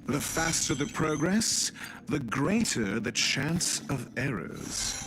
The faster the progress, the greater the chance of errors.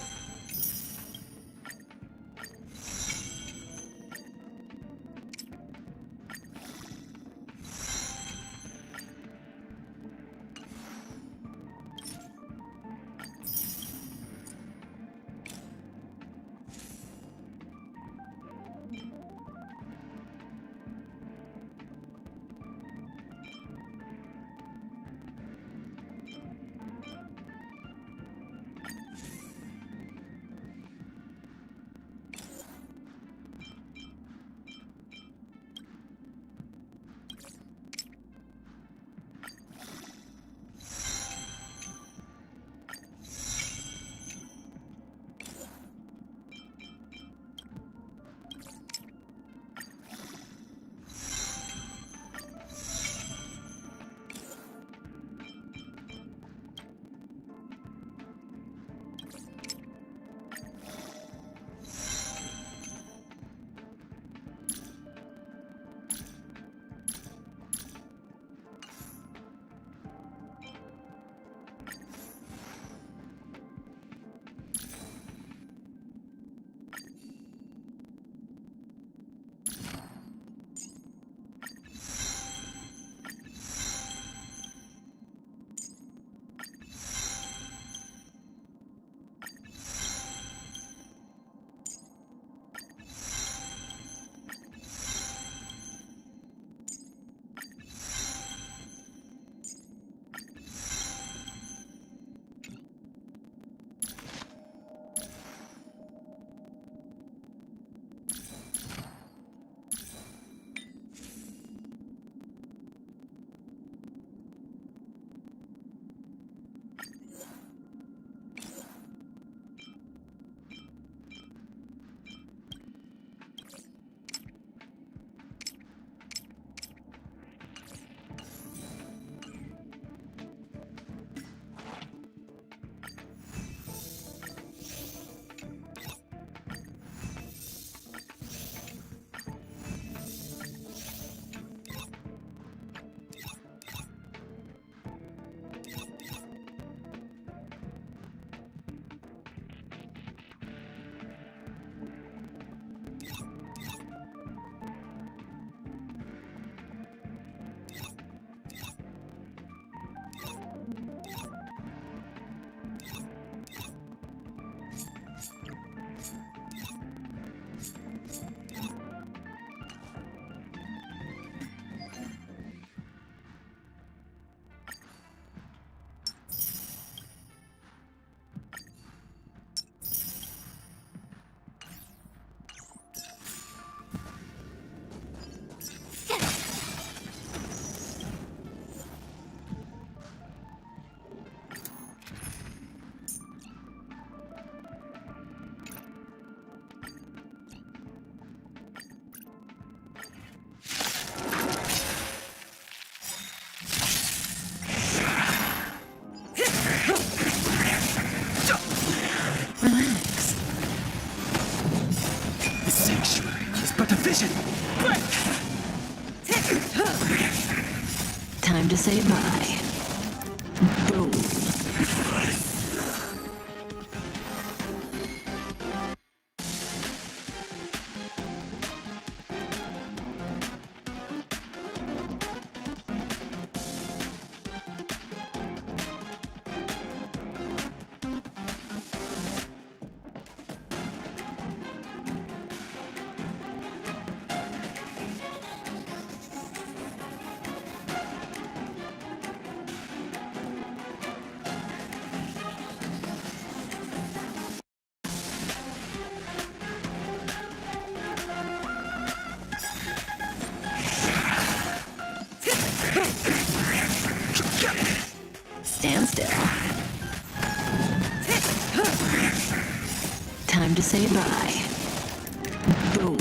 Time to say bye. Boom. Stand still. Time to say bye. Boom.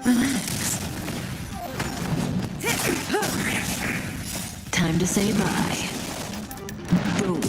Relax. Time to say bye. Boom.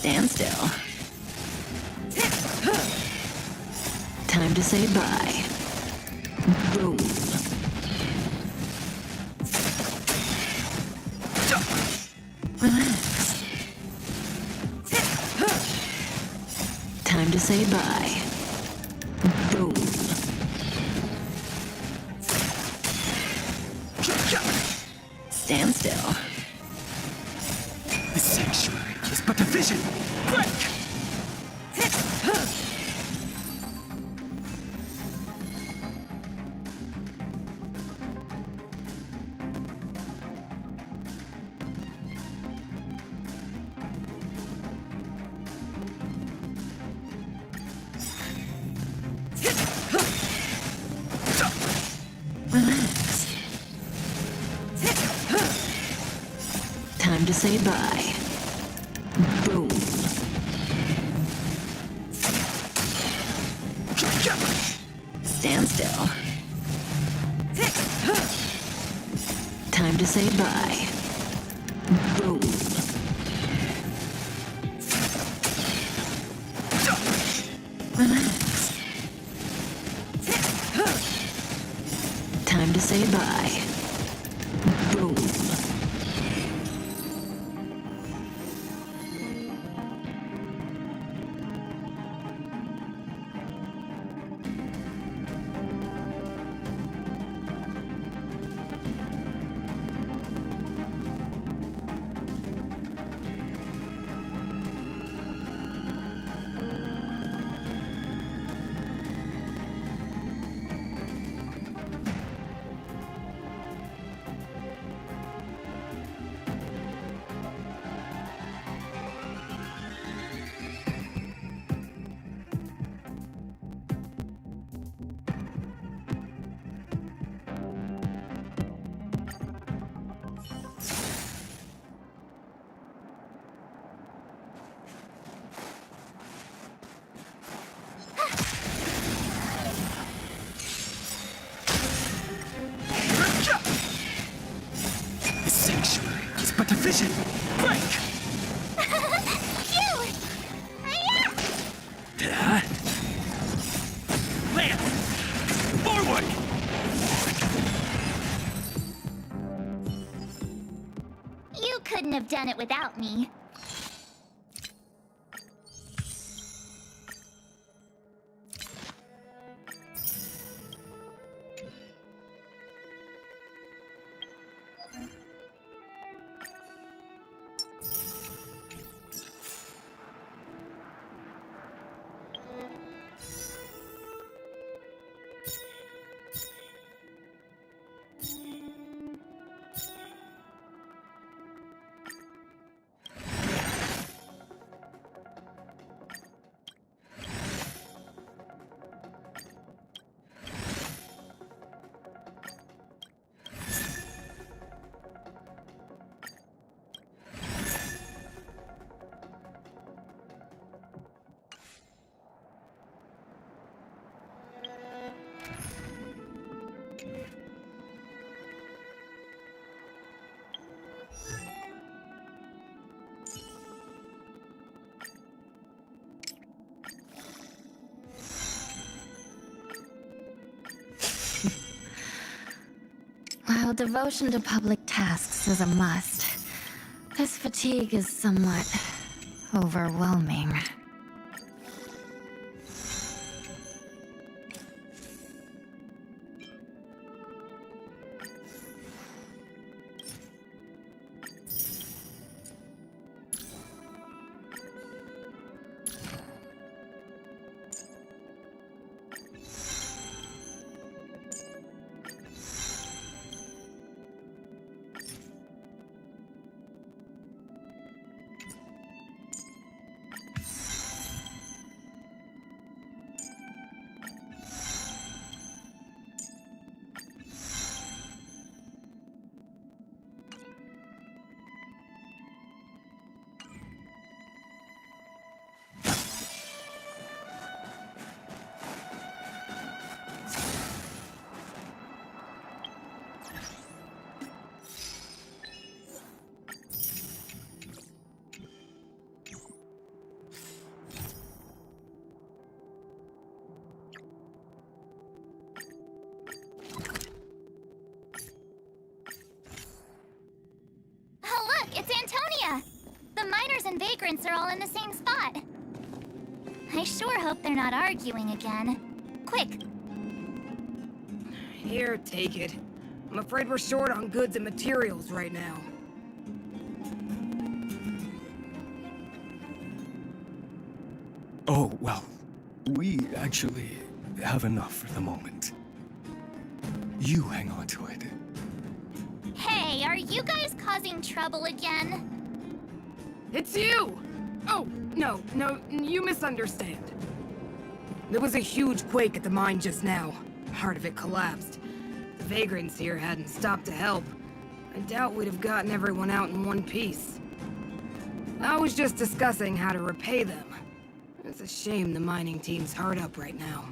Stand still. Time to say bye. Boom. Relax. Time to say bye. Boom. Stand still. The sanctuary is but a vision. Break! Relax. Time to say bye. Boom. Stand still. Time to say bye. Boom. Relax. Time to say bye. Boom. The sanctuary is but a vision. Break! Land! Forward! You couldn't have done it without me. While devotion to public tasks is a must, this fatigue is somewhat overwhelming. and vagrants are all in the same spot. I sure hope they're not arguing again. Quick! Here, take it. I'm afraid we're short on goods and materials right now. Oh, well, we actually have enough for the moment. You hang on to it. Hey, are you guys causing trouble again? It's you! Oh, no, you misunderstand. There was a huge quake at the mine just now. Part of it collapsed. The vagrants here hadn't stopped to help. I doubt we'd have gotten everyone out in one piece. I was just discussing how to repay them. It's a shame the mining team's hard up right now.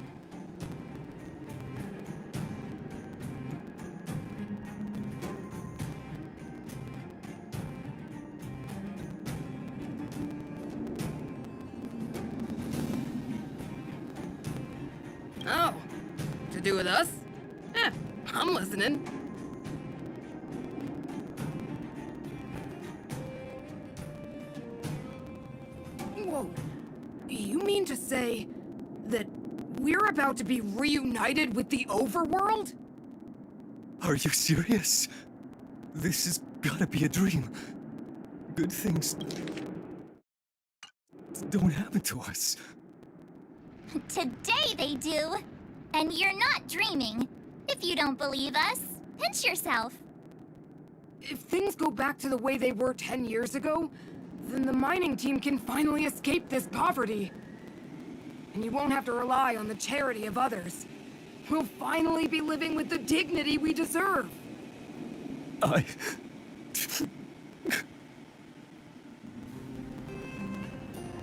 Oh, to do with us? I'm listening. Whoa, you mean to say that we're about to be reunited with the overworld? Are you serious? This has gotta be a dream. Good things don't happen to us. Today they do! And you're not dreaming. If you don't believe us, pinch yourself. If things go back to the way they were 10 years ago, then the mining team can finally escape this poverty. And you won't have to rely on the charity of others. We'll finally be living with the dignity we deserve.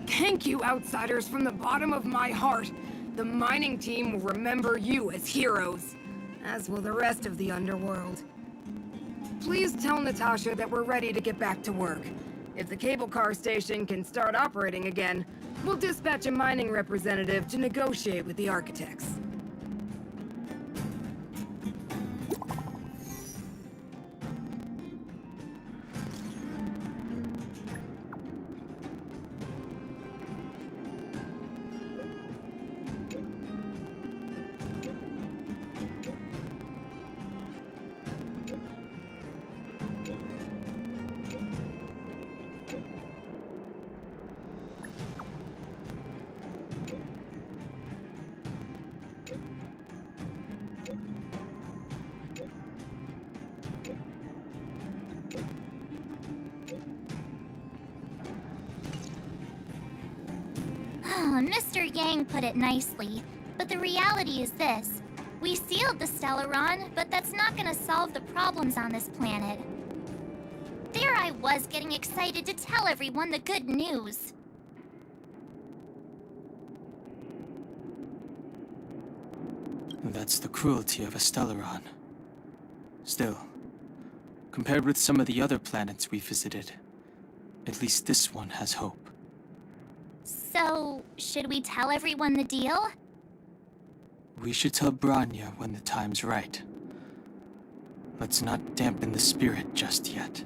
Thank you, outsiders, from the bottom of my heart. The mining team will remember you as heroes, as will the rest of the underworld. Please tell Natasha that we're ready to get back to work. If the cable car station can start operating again, we'll dispatch a mining representative to negotiate with the architects. Mr. Yang put it nicely, but the reality is this. We sealed the Stellaron, but that's not gonna solve the problems on this planet. There I was getting excited to tell everyone the good news. That's the cruelty of a Stellaron. Still, compared with some of the other planets we visited, at least this one has hope. So, should we tell everyone the deal? We should tell Branya when the time's right. Let's not dampen the spirit just yet.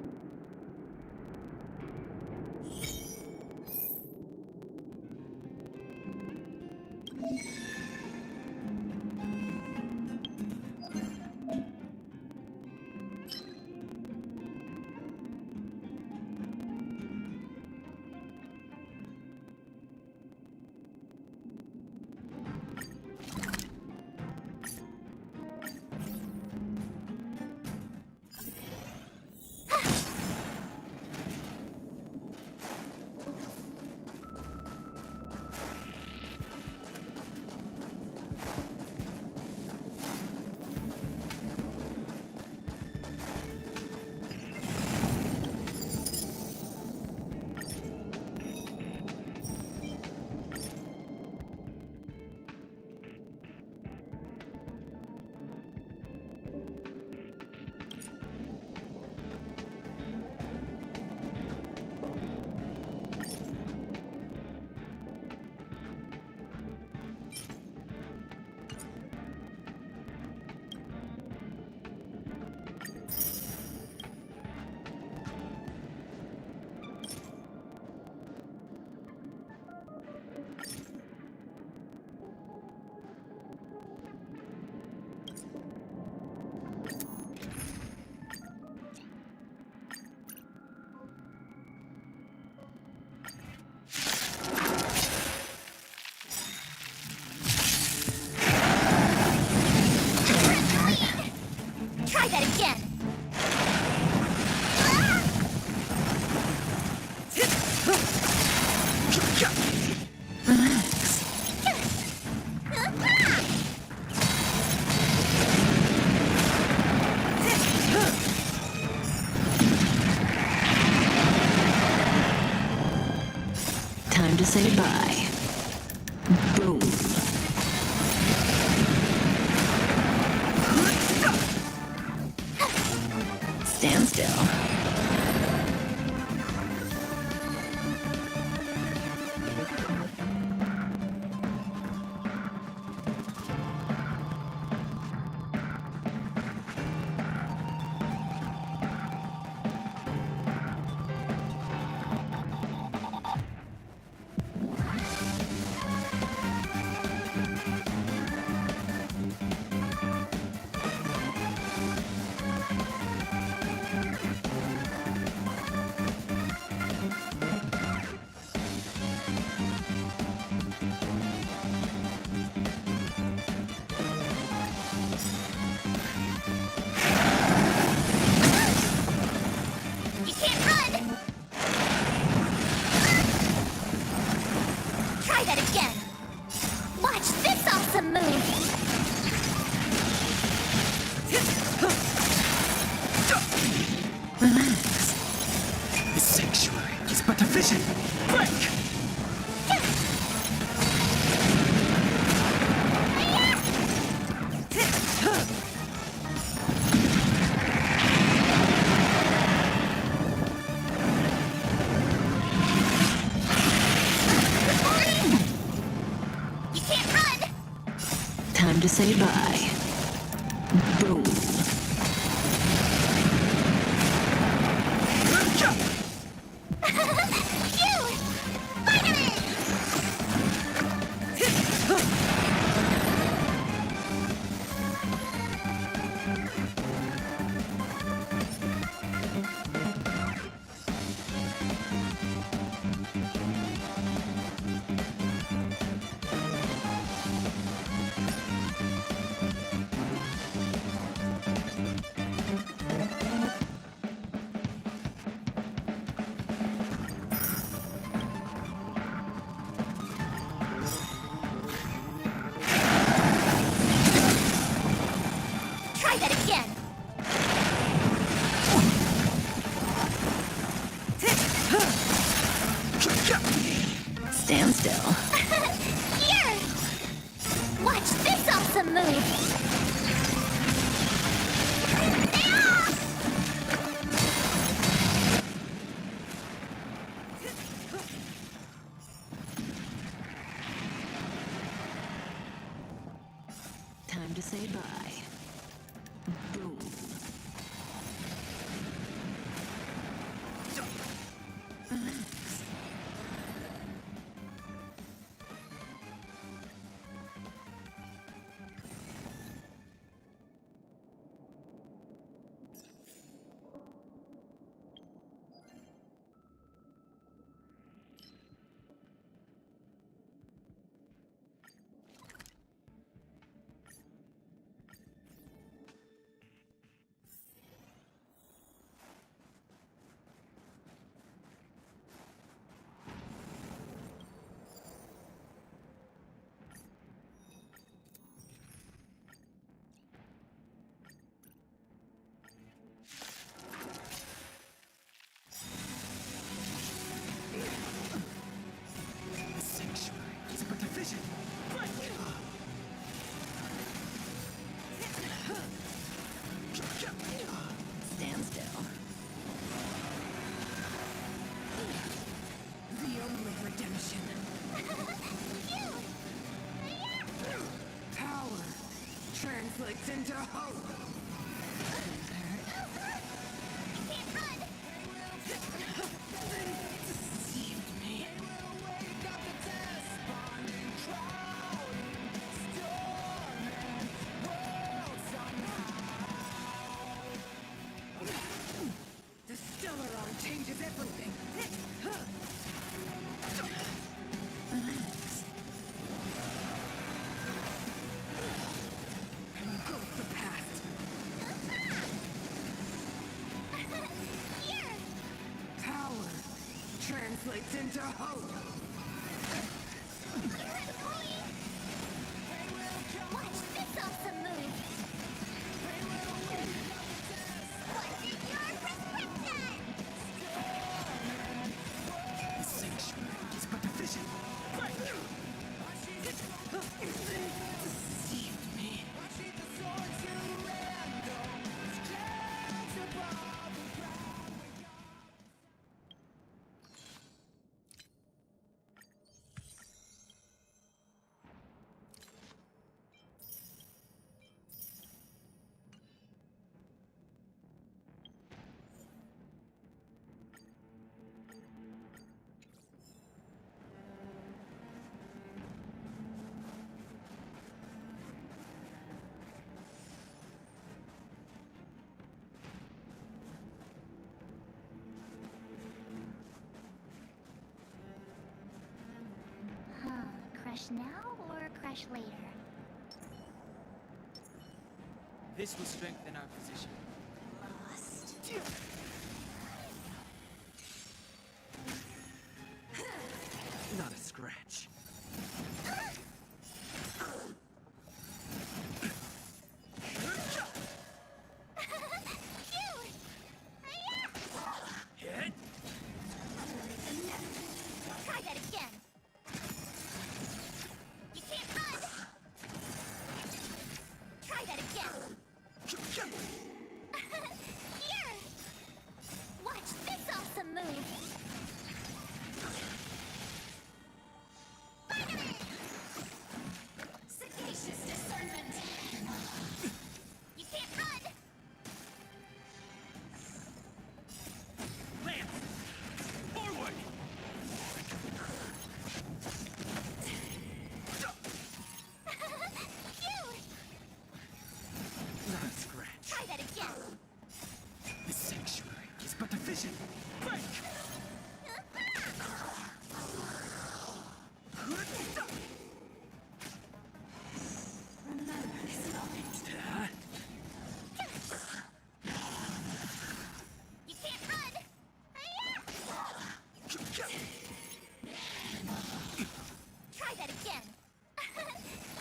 Boom. Stand still. You can't run! Try that again! Watch this awesome move! The sanctuary is but a vision. Break! You can't run! Time to say bye. Boom. Phew! Finally! Try that again! Stand still. Here! Watch this awesome move! Time to say bye. Boom. The sanctuary is but a vision. Break! Stand still. The only redemption. Power translates into hope. Deceived me. The Stellaron changes everything. Engulf the past. Here! Power translates into hope. Watch this awesome move! What's in your prescription? The sanctuary is but a vision. Break! crash now or crash later? This will strengthen our position. Not a scratch. Cute! Hit! Try that again. You can't run! Try that again. Here! Watch this awesome move! Spider-Man! Sagacious discernment! You can't run! Lance! Forward! Cute! Not a scratch. Try that again. The sanctuary is but a vision. Break! You can't run! Try that again.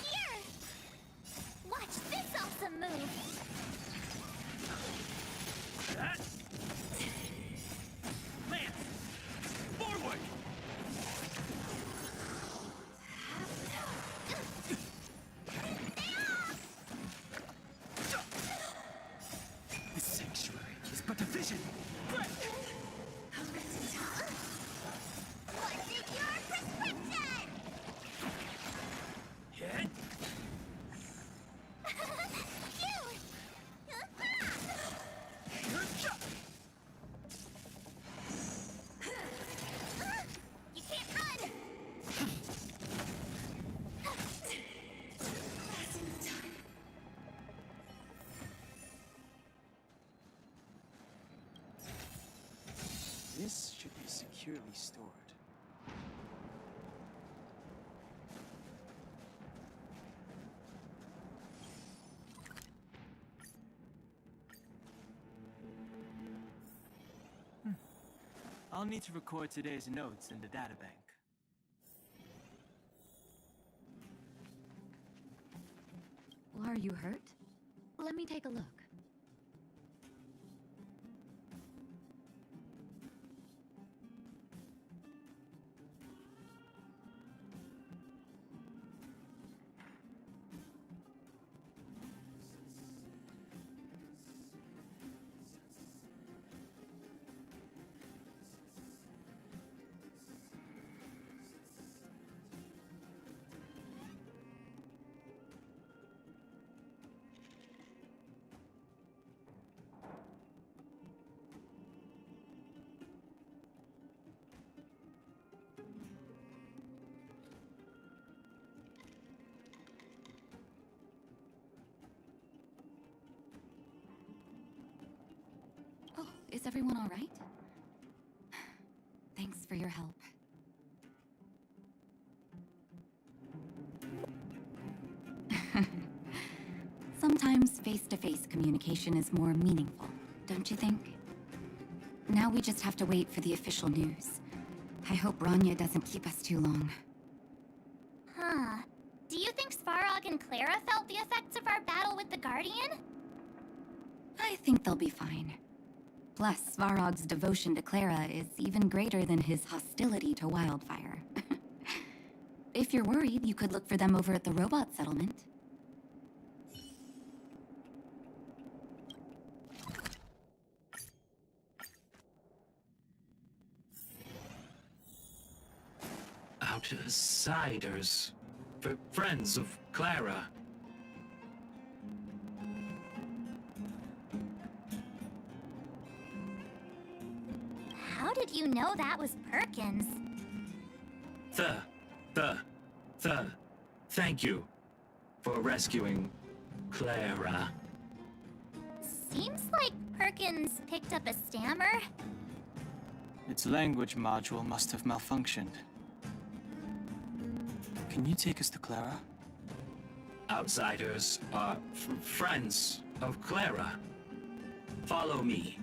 Here! Watch this awesome move! Lance! Forward! The sanctuary is but a vision. Break! What's in your prescription? Hit! Cute! You can't run! This should be securely stored. I'll need to record today's notes in the databank. Well, are you hurt? Let me take a look. Oh, is everyone all right? Thanks for your help. Sometimes face-to-face communication is more meaningful, don't you think? Now we just have to wait for the official news. I hope Rania doesn't keep us too long. Huh. Do you think Svarog and Clara felt the effects of our battle with the Guardian? I think they'll be fine. Plus, Svarog's devotion to Clara is even greater than his hostility to Wildfire. If you're worried, you could look for them over at the robot settlement. Outsiders. Friends of Clara. How did you know that was Perkins? Thank you for rescuing Clara. Seems like Perkins picked up a stammer. Its language module must have malfunctioned. Can you take us to Clara? Outsiders are friends of Clara. Follow me.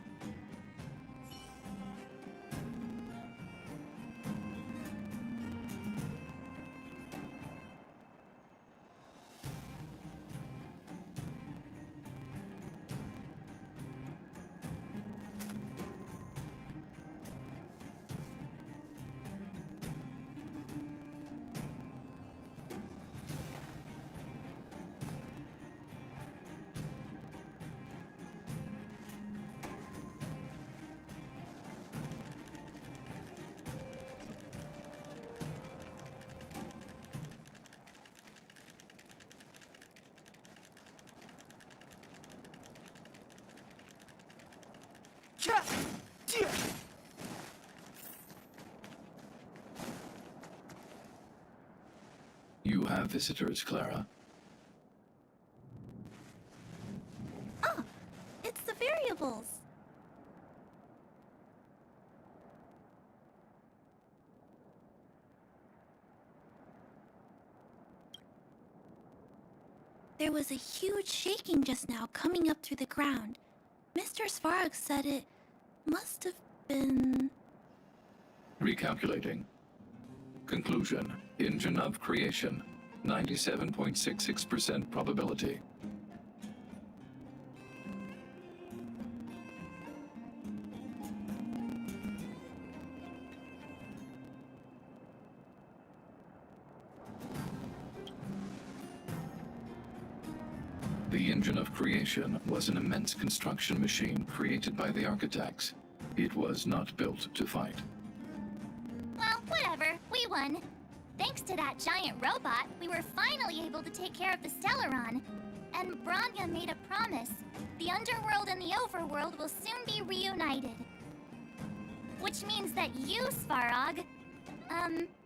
You have visitors, Clara. Oh, it's the variables. There was a huge shaking just now coming up through the ground. Mr. Svarog said it must have been... Recalculating. Conclusion. Engine of creation. 97.66% probability. The engine of creation was an immense construction machine created by the architects. It was not built to fight. Well, whatever. We won. Thanks to that giant robot, we were finally able to take care of the Stellaron. And Branya made a promise. The underworld and the overworld will soon be reunited. Which means that you, Svarog,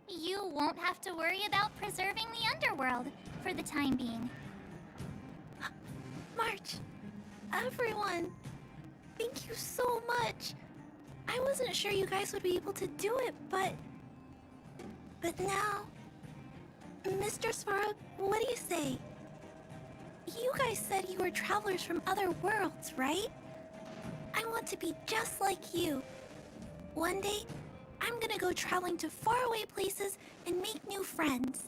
you won't have to worry about preserving the underworld for the time being. March, everyone, thank you so much. I wasn't sure you guys would be able to do it, but now... Mr. Svarog, what do you say? You guys said you were travelers from other worlds, right? I want to be just like you. One day, I'm gonna go traveling to faraway places and make new friends.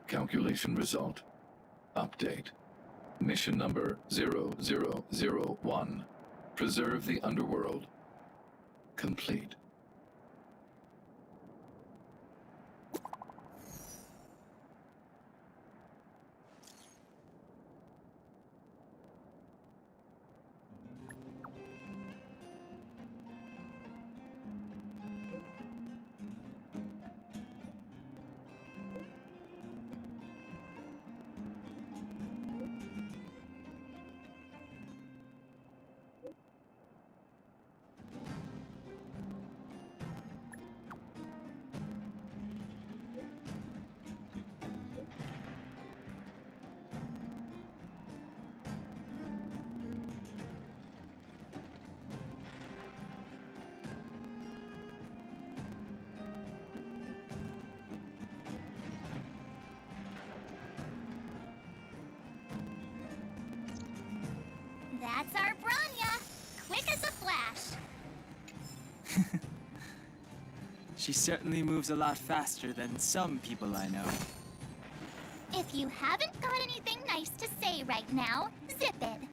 Calculation result. Update. Mission number 0001. Preserve the underworld. Complete. That's our Branya! Quick as a flash! She certainly moves a lot faster than some people I know. If you haven't got anything nice to say right now, zip it.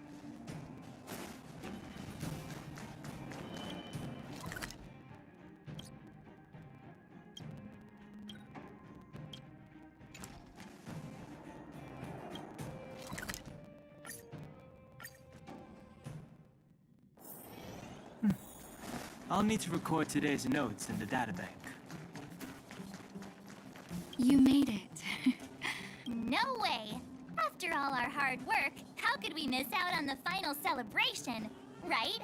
I'll need to record today's notes in the databank. You made it. No way! After all our hard work, how could we miss out on the final celebration, right?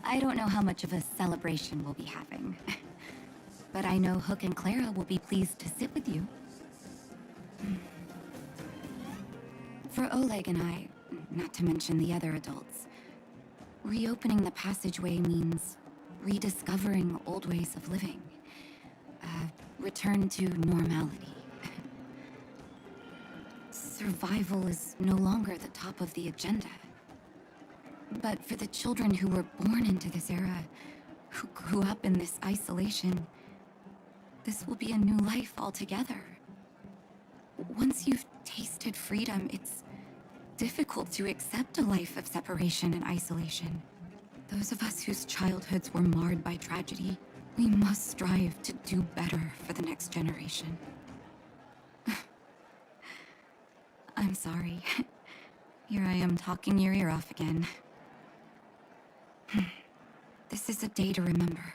I don't know how much of a celebration we'll be having. but I know Hook and Clara will be pleased to sit with you. For Oleg and I, not to mention the other adults, reopening the passageway means rediscovering old ways of living. Return to normality. Survival is no longer the top of the agenda. But for the children who were born into this era, who grew up in this isolation, this will be a new life altogether. Once you've tasted freedom, it's difficult to accept a life of separation and isolation. Those of us whose childhoods were marred by tragedy, we must strive to do better for the next generation. I'm sorry. Here I am talking your ear off again. This is a day to remember.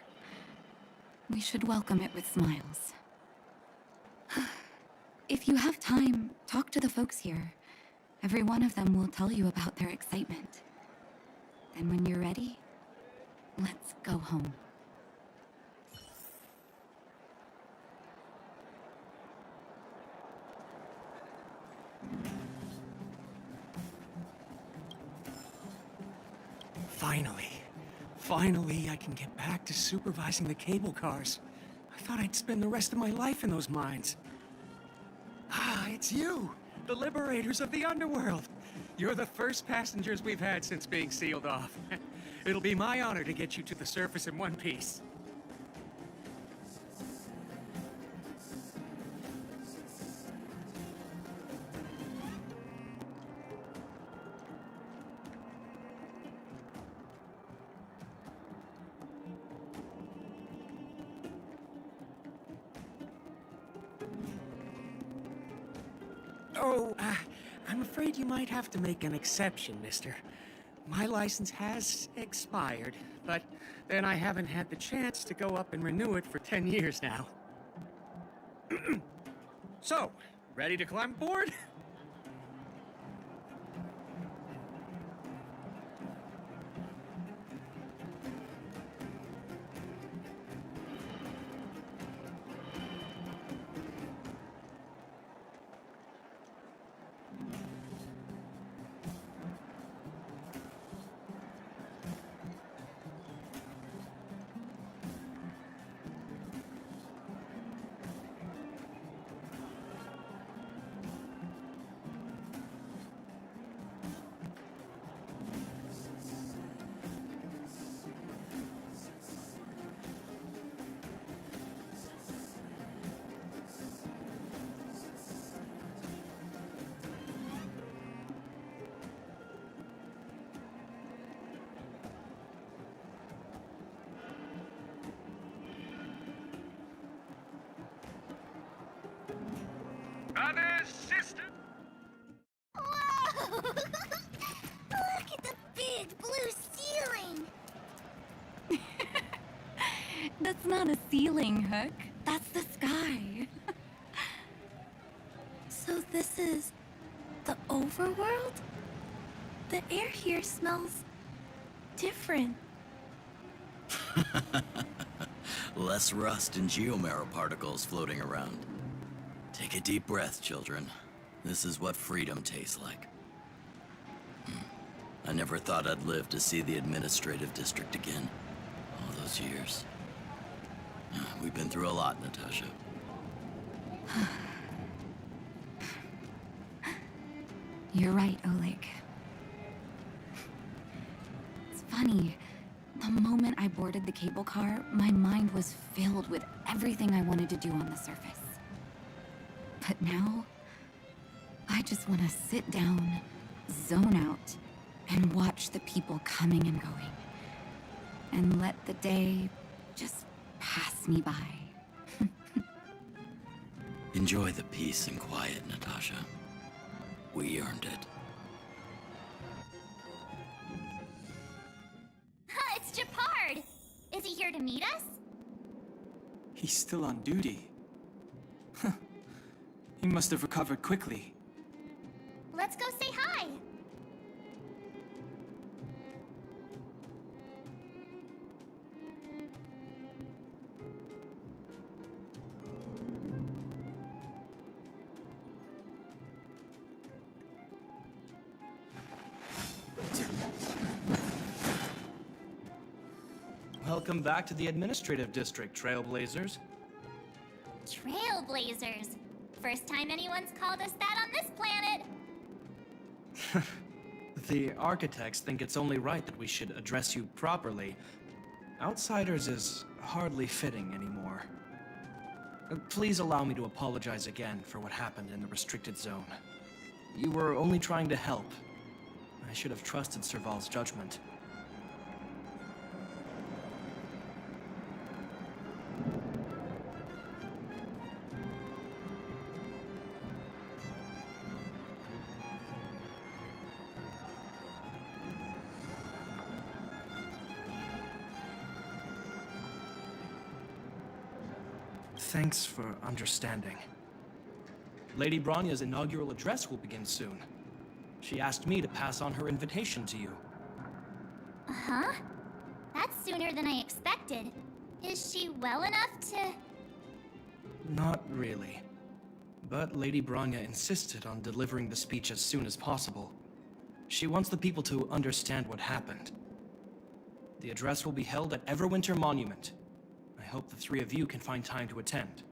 We should welcome it with smiles. If you have time, talk to the folks here. Every one of them will tell you about their excitement. Then when you're ready, let's go home. Finally, I can get back to supervising the cable cars. I thought I'd spend the rest of my life in those mines. Ah, it's you! The liberators of the underworld! You're the first passengers we've had since being sealed off. It'll be my honor to get you to the surface in one piece. I'm afraid you might have to make an exception, mister. My license has expired, but then I haven't had the chance to go up and renew it for 10 years now. So, ready to climb aboard? Whoa! Look at the big blue ceiling! That's not a ceiling, Hook. That's the sky. So this is the overworld? The air here smells different. Less rust and geomarrow particles floating around. Take a deep breath, children. This is what freedom tastes like. I never thought I'd live to see the administrative district again. All those years. We've been through a lot, Natasha. You're right, Oleg. It's funny. The moment I boarded the cable car, my mind was filled with everything I wanted to do on the surface. But now, I just want to sit down, zone out, and watch the people coming and going. And let the day just pass me by. Enjoy the peace and quiet, Natasha. We earned it. It's Gepard! Is he here to meet us? He's still on duty. Huh. He must have recovered quickly. Let's go say hi! Welcome back to the Administrative District, Trailblazers. Trailblazers. First time anyone's called us that on this planet. The architects think it's only right that we should address you properly. Outsiders is hardly fitting anymore. Please allow me to apologize again for what happened in the restricted zone. You were only trying to help. I should have trusted Serval's judgment. Thanks for understanding. Lady Bronya's inaugural address will begin soon. She asked me to pass on her invitation to you. Uh-huh. That's sooner than I expected. Is she well enough to... Not really. But Lady Bronya insisted on delivering the speech as soon as possible. She wants the people to understand what happened. The address will be held at Everwinter Monument. I hope the three of you can find time to attend.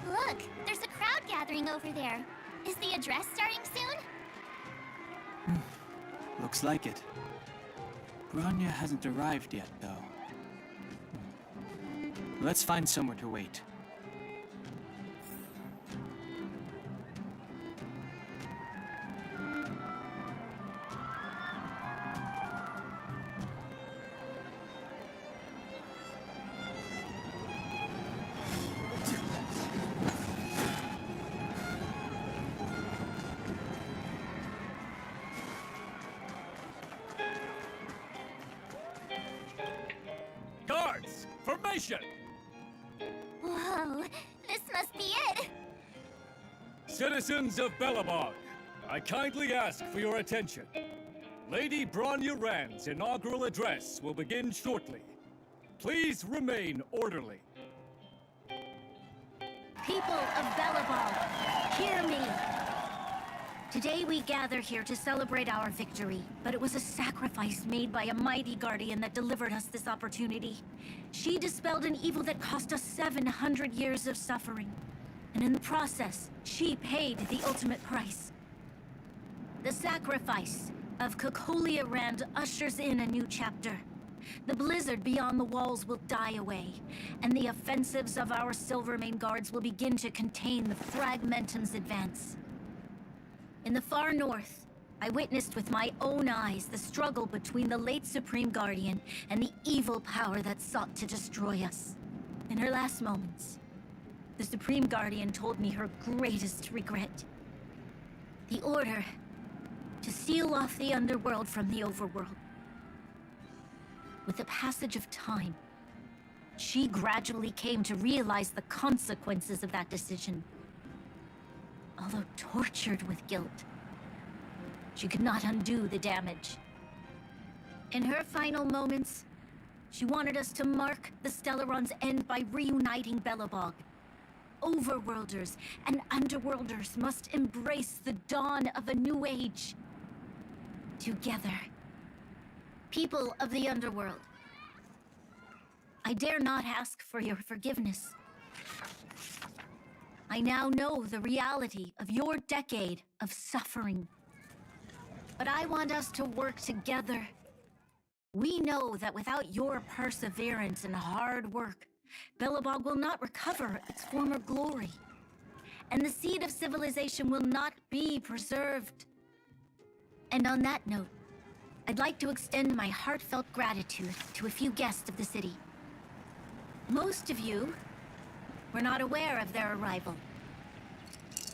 Look, there's a crowd gathering over there. Is the address starting soon? Looks like it. Bronya hasn't arrived yet, though. Let's find somewhere to wait. Guards! Formation! Whoa, this must be it! Citizens of Belobog, I kindly ask for your attention. Lady Bronya Rand's inaugural address will begin shortly. Please remain orderly. People of Belobog, hear me! Today we gather here to celebrate our victory, but it was a sacrifice made by a mighty guardian that delivered us this opportunity. She dispelled an evil that cost us 700 years of suffering. And in the process, she paid the ultimate price. The sacrifice of Kokolia Rand ushers in a new chapter. The blizzard beyond the walls will die away, and the offensives of our Silvermane guards will begin to contain the Fragmentum's advance. In the far north, I witnessed with my own eyes the struggle between the late Supreme Guardian and the evil power that sought to destroy us. In her last moments, the Supreme Guardian told me her greatest regret. The order to seal off the underworld from the overworld. With the passage of time, she gradually came to realize the consequences of that decision. Although tortured with guilt, she could not undo the damage. In her final moments, she wanted us to mark the Stellaron's end by reuniting Belobog. Overworlders and Underworlders must embrace the dawn of a new age. Together. People of the Underworld, I dare not ask for your forgiveness. I now know the reality of your decade of suffering. But I want us to work together. We know that without your perseverance and hard work, Belobog will not recover its former glory. And the seed of civilization will not be preserved. And on that note, I'd like to extend my heartfelt gratitude to a few guests of the city. Most of you were not aware of their arrival.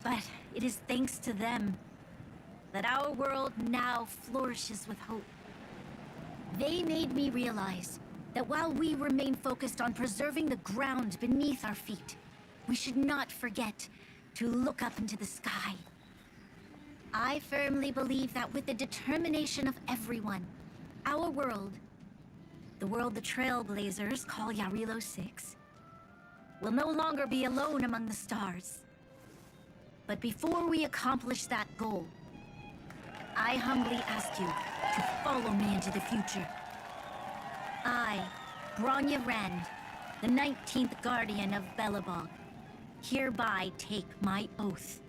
But it is thanks to them that our world now flourishes with hope. They made me realize that while we remain focused on preserving the ground beneath our feet, we should not forget to look up into the sky. I firmly believe that with the determination of everyone, our world, the world the Trailblazers call Yarilo 6, will no longer be alone among the stars. But before we accomplish that goal, I humbly ask you to follow me into the future. I, Bronya Rand, the 19th Guardian of Belobog, hereby take my oath.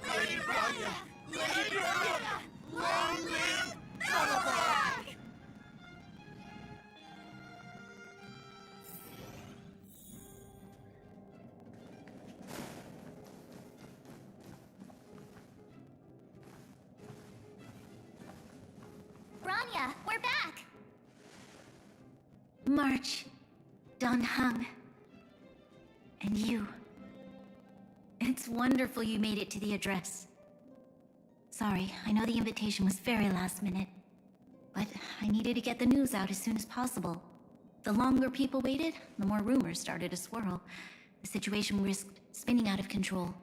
Lady Bronya! Lady Bronya! Long live Belobog! Bronya, we're back! March, Don Hung, and you. It's wonderful you made it to the address. Sorry, I know the invitation was very last minute, but I needed to get the news out as soon as possible. The longer people waited, the more rumors started to swirl. The situation risked spinning out of control.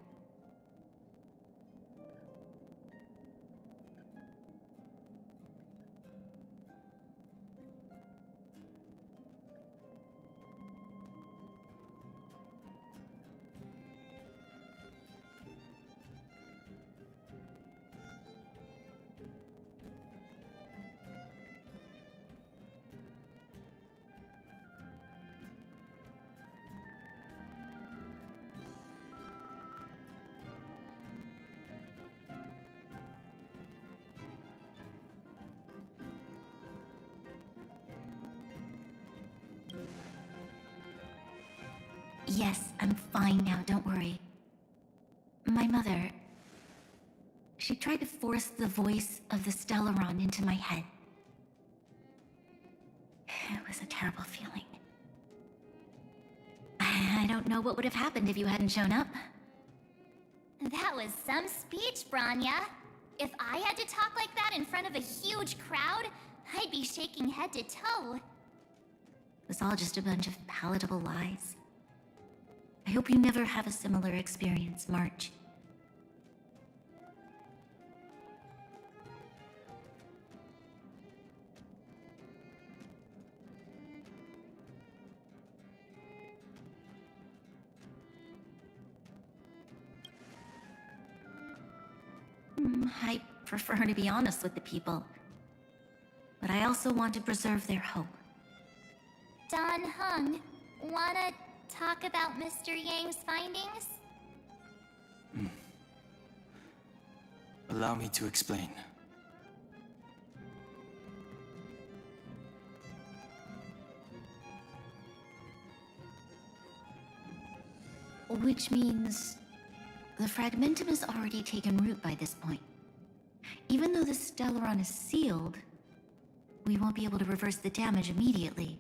Yes, I'm fine now, don't worry. My mother... she tried to force the voice of the Stellaron into my head. It was a terrible feeling. I don't know what would have happened if you hadn't shown up. That was some speech, Bronya. If I had to talk like that in front of a huge crowd, I'd be shaking head to toe. It was all just a bunch of palatable lies. I hope you never have a similar experience, March. I prefer to be honest with the people, but I also want to preserve their hope. Don Hung, wanna talk about Mr. Yang's findings? Allow me to explain. Which means the Fragmentum has already taken root by this point. Even though the Stellaron is sealed, we won't be able to reverse the damage immediately.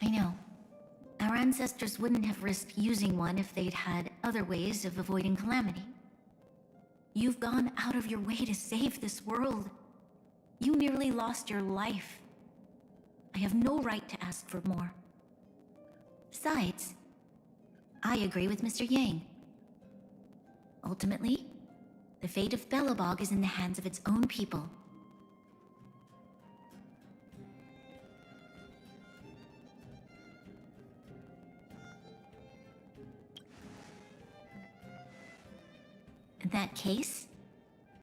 I know. Our ancestors wouldn't have risked using one if they'd had other ways of avoiding calamity. You've gone out of your way to save this world. You nearly lost your life. I have no right to ask for more. Besides, I agree with Mr. Yang. Ultimately, the fate of Belobog is in the hands of its own people. In that case,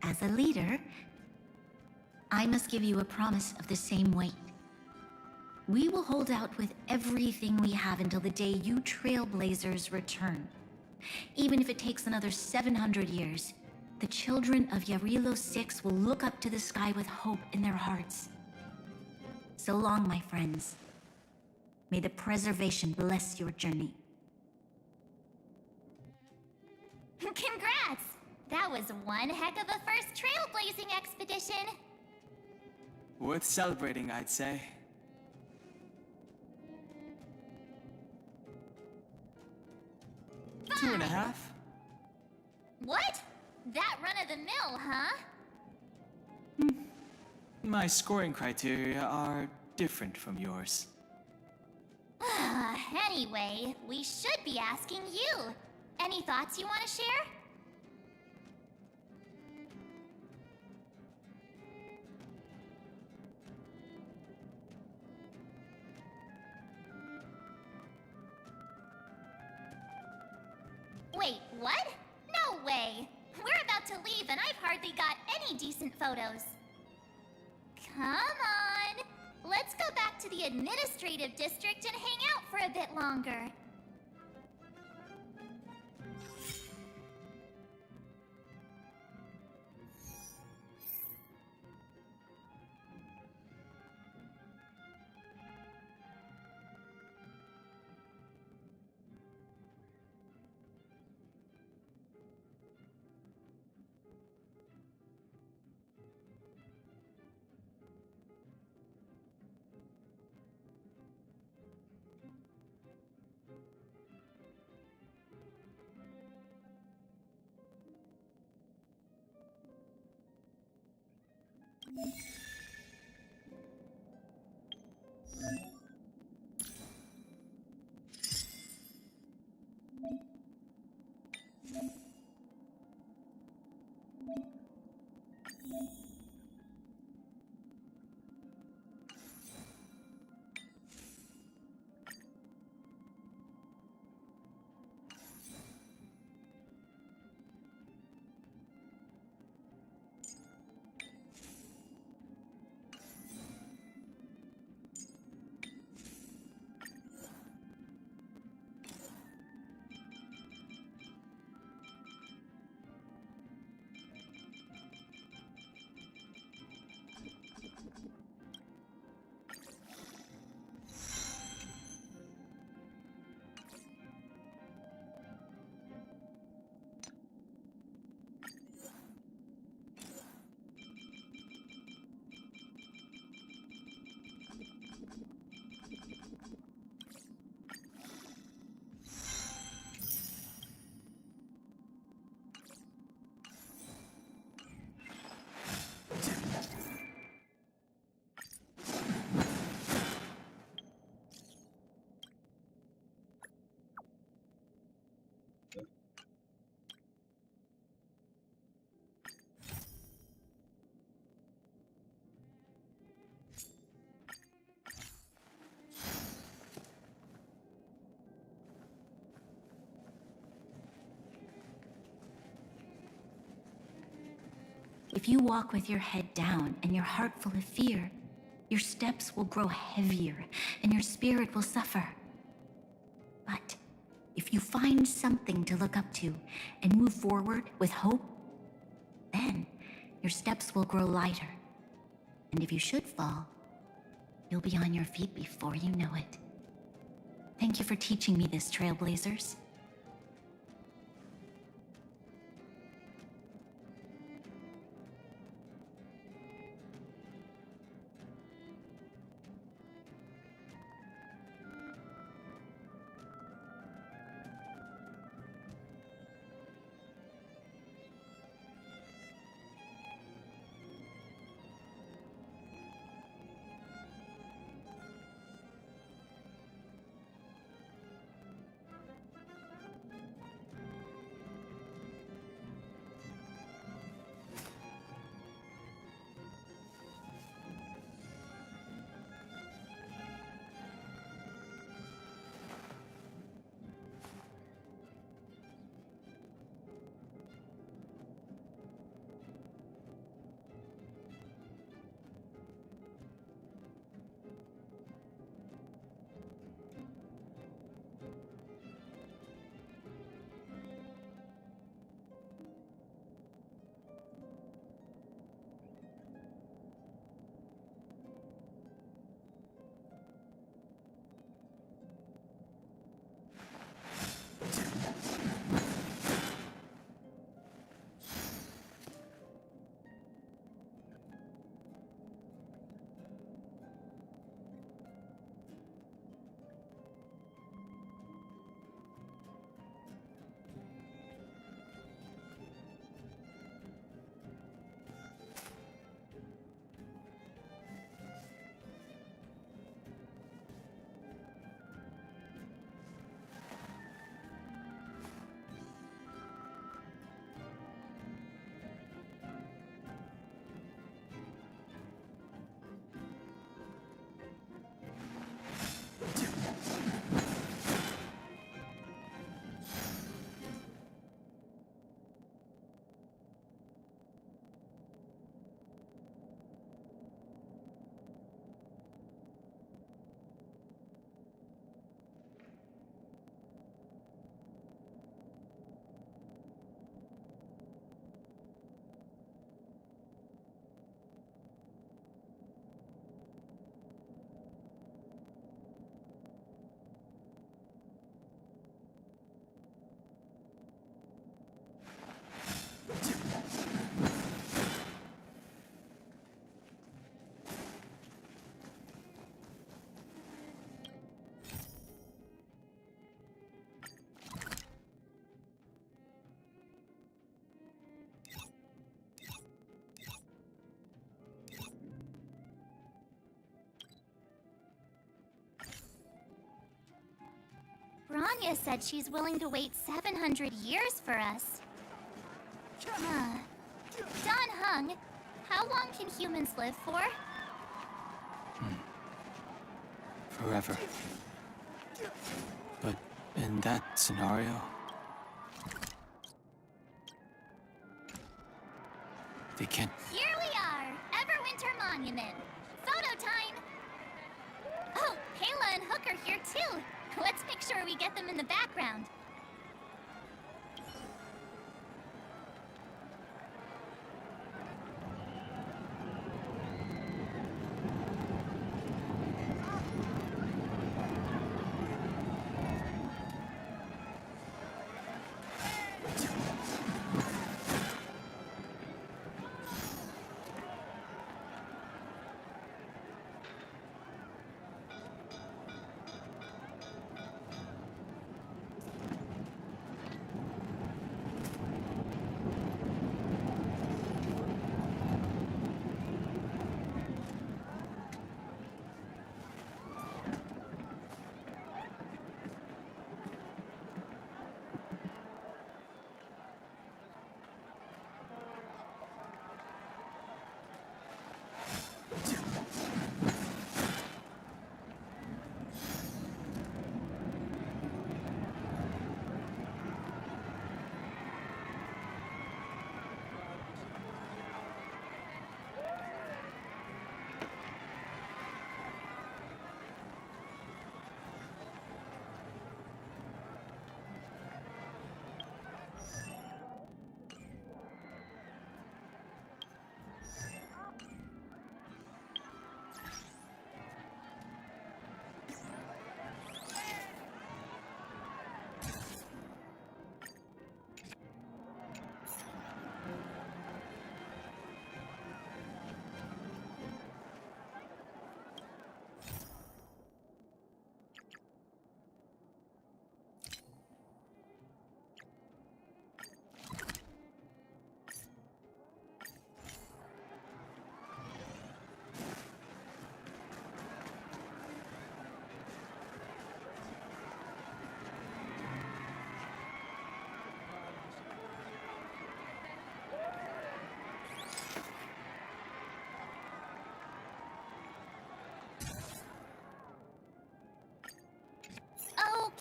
as a leader, I must give you a promise of the same weight. We will hold out with everything we have until the day you Trailblazers return. Even if it takes another 700 years, the children of Yarilo 6 will look up to the sky with hope in their hearts. So long, my friends. May the preservation bless your journey. Congrats! That was one heck of a first trailblazing expedition. Worth celebrating, I'd say. Fine. 2.5? What? That run-of-the-mill, huh? My scoring criteria are different from yours. Anyway, we should be asking you. Any thoughts you want to share? Wait, what? No way! We're about to leave and I've hardly got any decent photos. Come on! Let's go back to the administrative district and hang out for a bit longer. If you walk with your head down and your heart full of fear, your steps will grow heavier and your spirit will suffer. But if you find something to look up to and move forward with hope, then your steps will grow lighter. And if you should fall, you'll be on your feet before you know it. Thank you for teaching me this, Trailblazers. NVIDIA said she's willing to wait 700 years for us. Don Hung, how long can humans live for? Forever. But in that scenario, they can't. Here we are, Everwinter Monument. Photo time! Oh, Kayla and Hook are here too. Let's make sure we get them in the background.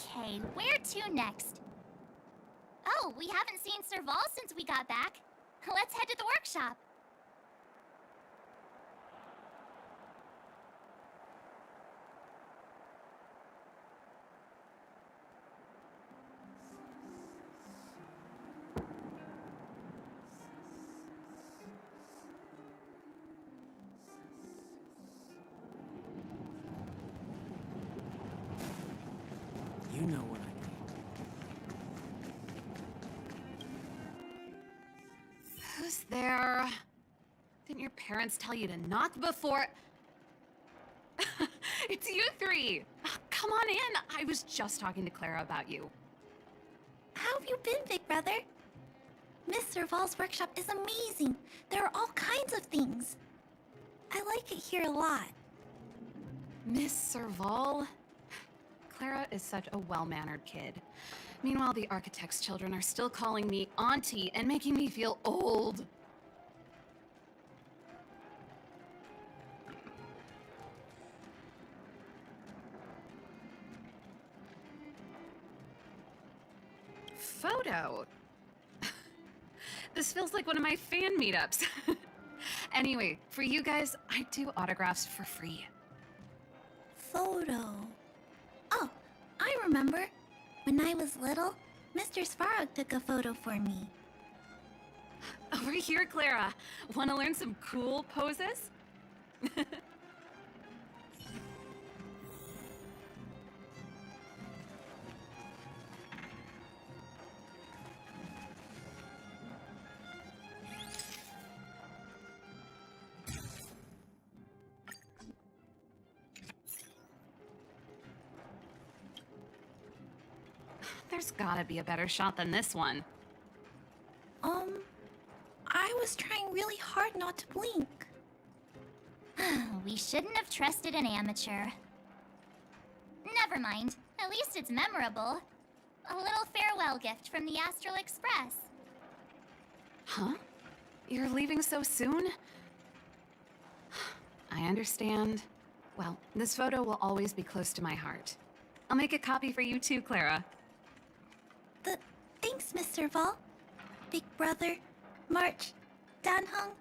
Okay, where to next? Oh, we haven't seen Serval since we got back. Let's head to the workshop. You know what I mean. Who's there? Didn't your parents tell you to knock before... It's you three! Come on in! I was just talking to Clara about you. How have you been, big brother? Miss Serval's workshop is amazing. There are all kinds of things. I like it here a lot. Miss Serval? Clara is such a well-mannered kid. Meanwhile, the architect's children are still calling me auntie and making me feel old. Photo? This feels like one of my fan meetups. Anyway, for you guys, I do autographs for free. Photo. Oh, I remember. When I was little, Mr. Svarog took a photo for me. Over here, Clara. Want to learn some cool poses? There's gotta be a better shot than this one. I was trying really hard not to blink. We shouldn't have trusted an amateur. Never mind. At least it's memorable. A little farewell gift from the Astral Express. Huh? You're leaving so soon? I understand. Well, this photo will always be close to my heart. I'll make a copy for you too, Clara. Thanks, Mr. Vol. Big Brother, March, Danhung,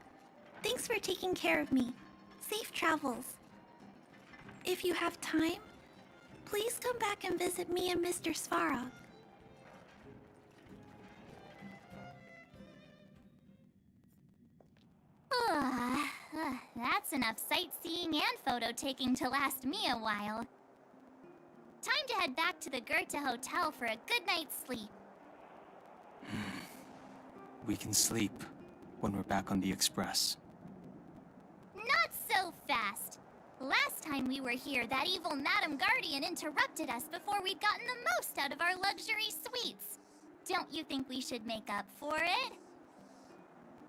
thanks for taking care of me. Safe travels. If you have time, please come back and visit me and Mr. Svarog. That's enough sightseeing and photo taking to last me a while. Time to head back to the Goethe Hotel for a good night's sleep. We can sleep when we're back on the Express. Not so fast. Last time we were here, that evil Madam Guardian interrupted us before we'd gotten the most out of our luxury suites. Don't you think we should make up for it?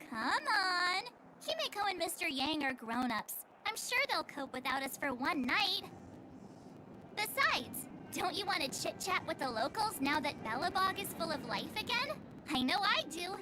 Come on. Himeko and Mr. Yang are grown-ups. I'm sure they'll cope without us for one night. Besides, don't you want to chit-chat with the locals now that Belobog is full of life again? I know I do.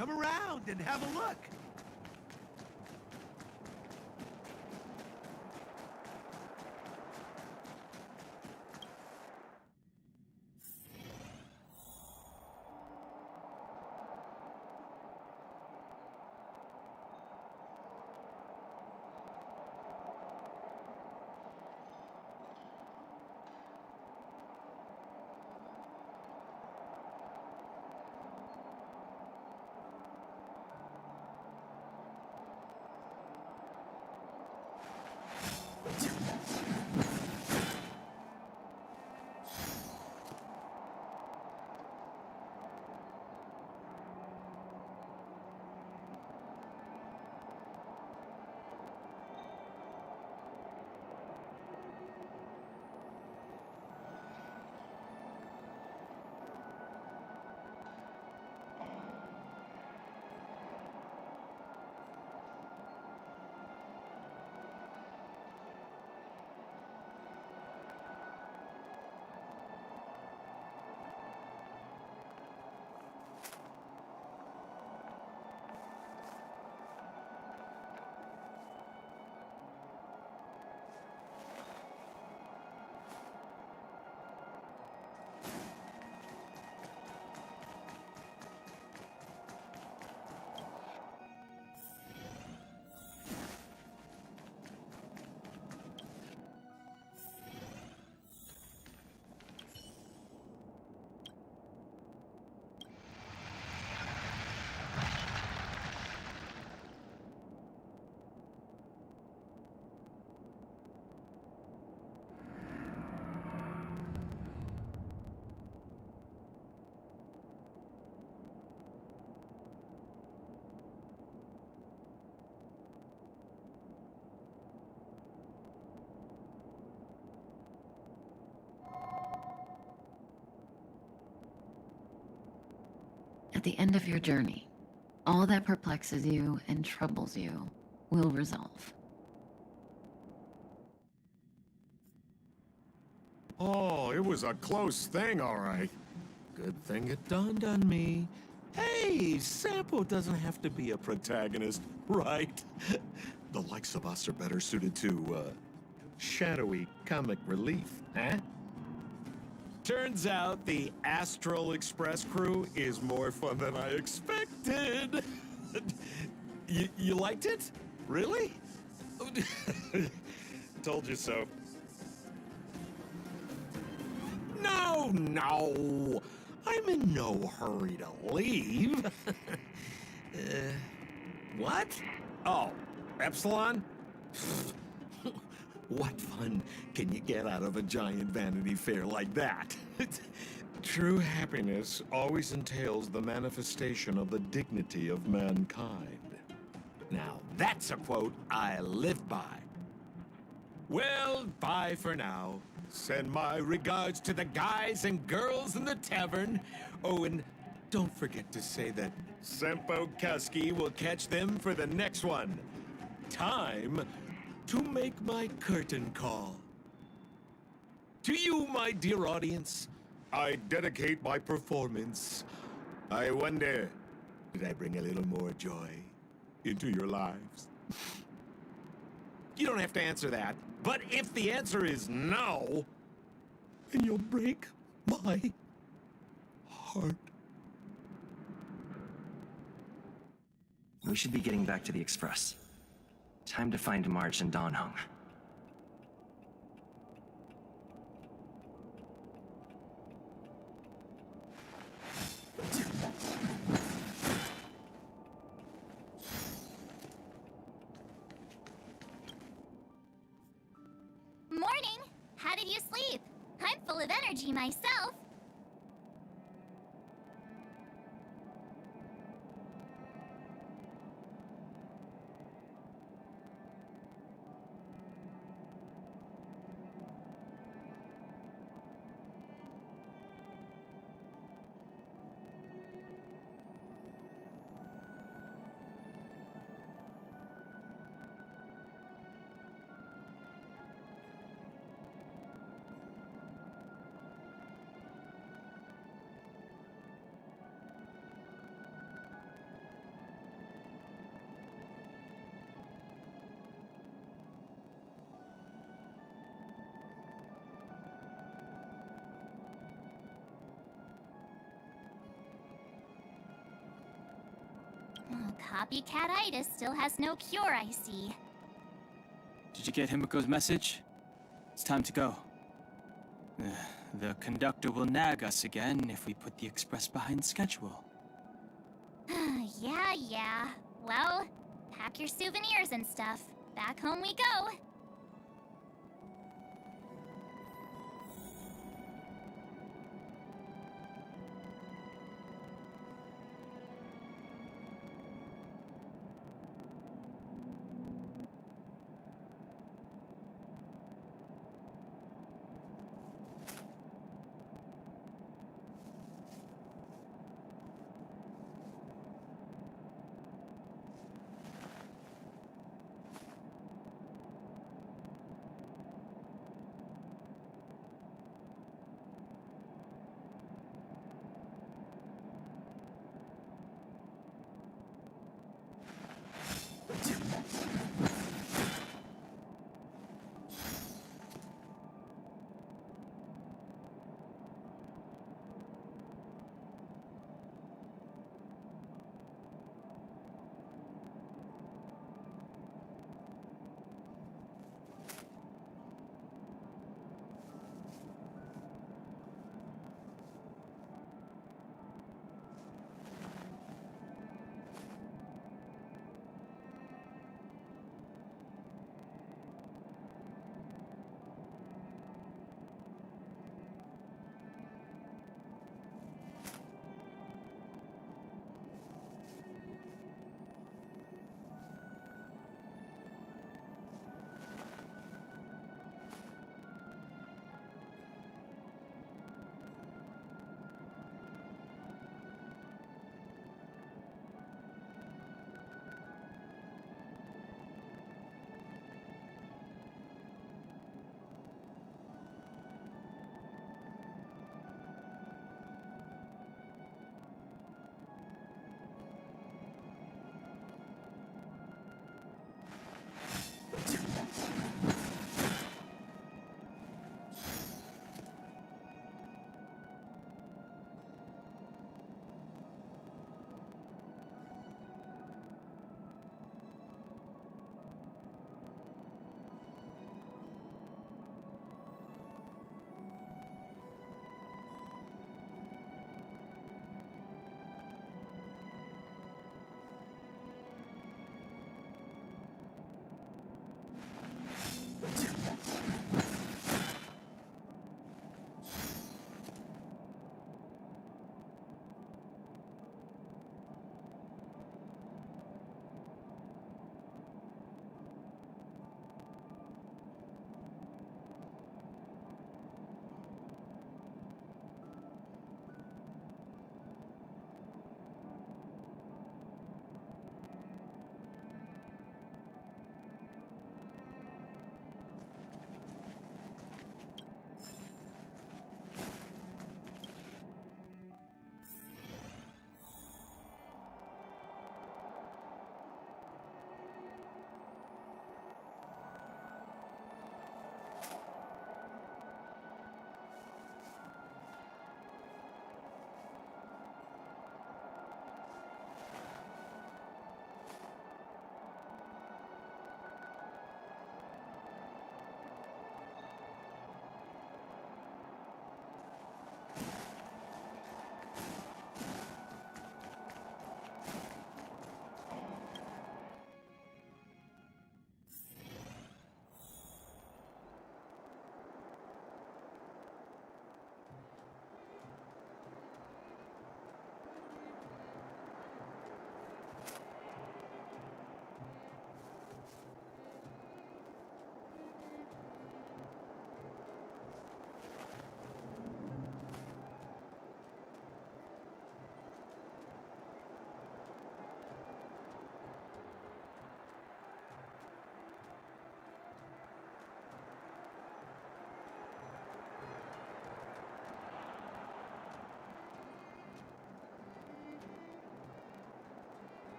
Come around and have a look. At the end of your journey, all that perplexes you and troubles you will resolve. Oh, it was a close thing, all right. Good thing it dawned on me. Hey, Sampo doesn't have to be a protagonist, right? The likes of us are better suited to, shadowy comic relief, huh? Turns out the Astral Express crew is more fun than I expected. You liked it? Really? Told you so. No! I'm in no hurry to leave. What? Oh, Epsilon? What fun can you get out of a giant Vanity Fair like that? True happiness always entails the manifestation of the dignity of mankind. Now, that's a quote I live by. Well, bye for now. Send my regards to the guys and girls in the tavern. Oh, and don't forget to say that Sempo Kusky will catch them for the next one. Time to make my curtain call. To you, my dear audience, I dedicate my performance. I wonder, did I bring a little more joy into your lives? You don't have to answer that, but if the answer is no, then you'll break my heart. We should be getting back to the Express. Time to find March and Don Hung. Morning! How did you sleep? I'm full of energy myself. Oh, copycat-itis still has no cure, I see. Did you get Himiko's message? It's time to go. The conductor will nag us again if we put the express behind schedule. Yeah. Well, pack your souvenirs and stuff. Back home we go.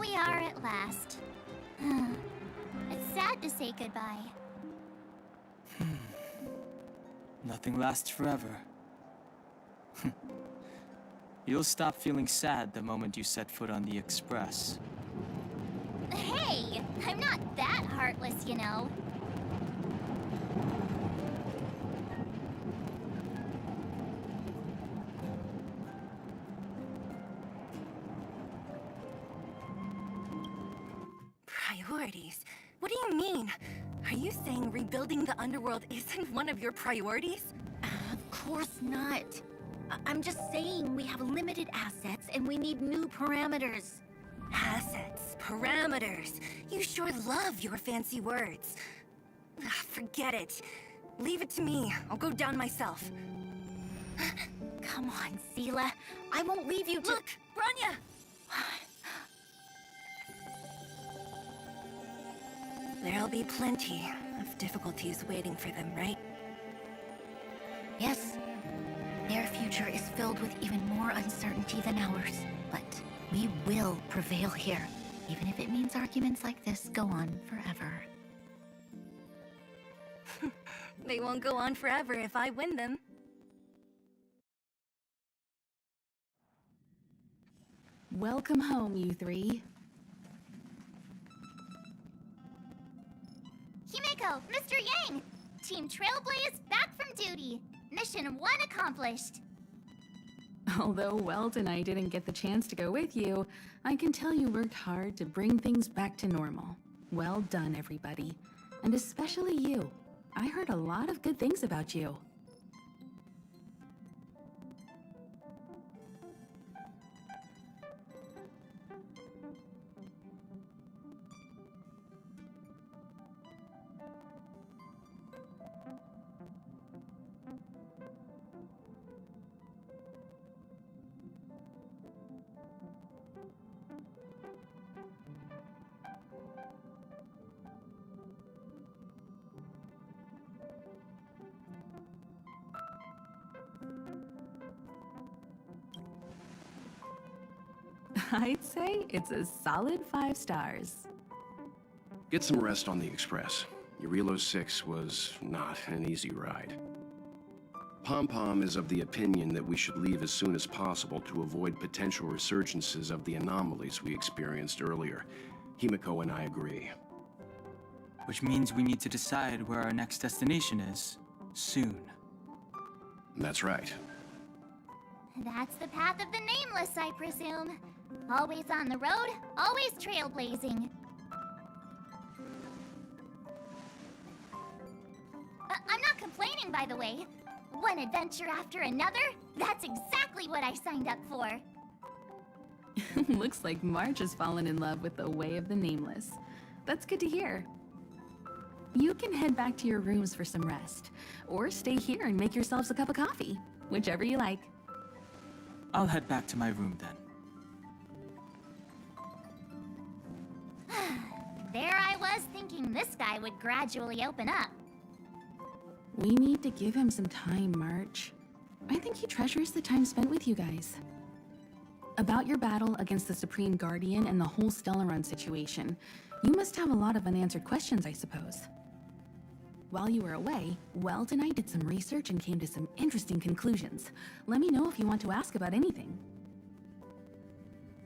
we are at last. It's sad to say goodbye. Nothing lasts forever. You'll stop feeling sad the moment you set foot on the Express. Hey, I'm not that heartless, you know. Priorities? What do you mean? Are you saying rebuilding the underworld isn't one of your priorities? Of course not. I'm just saying we have limited assets and we need new parameters. Assets, parameters. You sure love your fancy words. Forget it. Leave it to me. I'll go down myself. Come on, Seela. I won't leave you to— Look, Branya! There'll be plenty of difficulties waiting for them, right? Yes. Their future is filled with even more uncertainty than ours. But we will prevail here, even if it means arguments like this go on forever. They won't go on forever if I win them. Welcome home, you three. Himeko, Mr. Yang! Team Trailblaze back from duty. Mission 1 accomplished. Although Welt and I didn't get the chance to go with you, I can tell you worked hard to bring things back to normal. Well done, everybody. And especially you. I heard a lot of good things about you. I'd say it's a solid 5 stars. Get some rest on the Express. Eurilo 6 was not an easy ride. Pom-Pom is of the opinion that we should leave as soon as possible to avoid potential resurgences of the anomalies we experienced earlier. Himeko and I agree. Which means we need to decide where our next destination is, soon. That's right. That's the path of the Nameless, I presume. Always on the road, always trailblazing. I'm not complaining, by the way. One adventure after another, that's exactly what I signed up for. Looks like March has fallen in love with the way of the Nameless. That's good to hear. You can head back to your rooms for some rest, or stay here and make yourselves a cup of coffee, whichever you like. I'll head back to my room then. There I was thinking this guy would gradually open up. We need to give him some time, March. I think he treasures the time spent with you guys. About your battle against the Supreme Guardian and the whole Stellaron situation, you must have a lot of unanswered questions, I suppose. While you were away, Welt and I did some research and came to some interesting conclusions. Let me know if you want to ask about anything.